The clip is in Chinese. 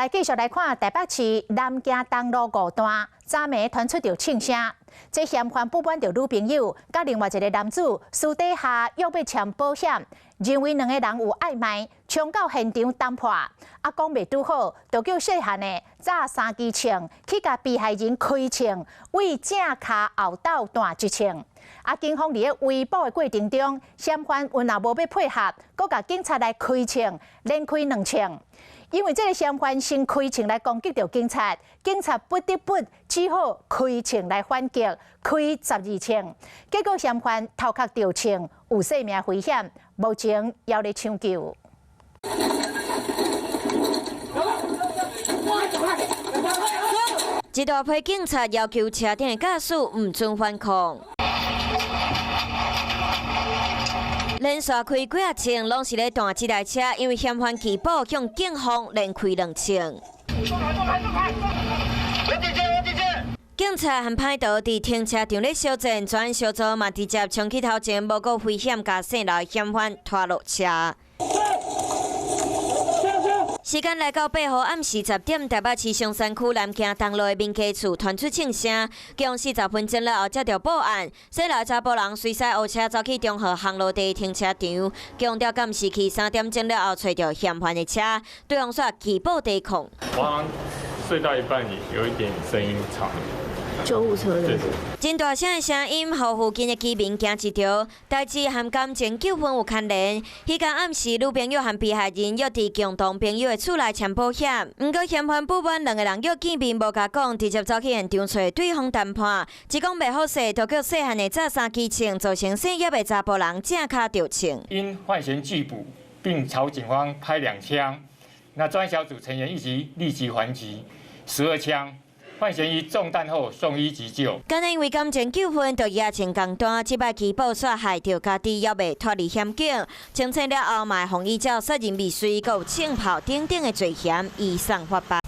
来继续来看台北市南京东路5段，昨暝传出着庆声。这嫌犯不满着女朋友，甲另外一个男子私底下约要签保险，认为两个人有暧昧，冲到现场谈判。讲袂拄好，就叫细汉的炸3支枪去甲被害人开枪，为正骹后斗断一枪。警方伫围捕的过程中，嫌犯因也无要配合，阁甲警察来开枪，连开2枪。因为这个嫌犯先开枪来攻击到警察，警察不得不只好开枪来反击，开12枪。结果嫌犯头壳着枪，有生命危险，目前要咧抢救。一大批警察要求车顶的驾驶唔准反抗。 连续开几啊枪，拢是咧断这台车，因为嫌犯拒捕，向警方连开2枪。警察和歹徒伫停车场咧相战，专小组嘛直接冲去头前，无顾危险，甲姓刘嫌犯拖落车。 时间来到8号暗时10点，台北市松山区南京东路的民家厝传出庆声，共40分钟了后接到报案，说老查甫人随驶后车走去中和航路地停车场，共调监视器3点钟了后找到嫌犯的车，对方说拒捕抵抗。我好像睡到一半，有一点声音吵。 救护车的。真大声的声音，让附近的居民惊一跳。代志和感情纠纷有牵连。迄天暗时，女朋友和被害人约伫共同朋友的厝内签保险，不过嫌犯不满两个人约见面，无甲讲，直接走去现场找对方谈判。一讲袂好势，就叫细汉的炸3支枪，造成姓叶的查甫人正骹着枪。因犯嫌拒捕，并朝警方开2枪，那专案小组成员一起立即还击12枪。 犯嫌疑中弹后送医急救。敢因为感情纠纷，就夜情共单，即摆拒捕煞害着家己，也未脱离险境。清醒了后，卖防医照杀人未遂，佮有枪炮等等的罪嫌，移送法办。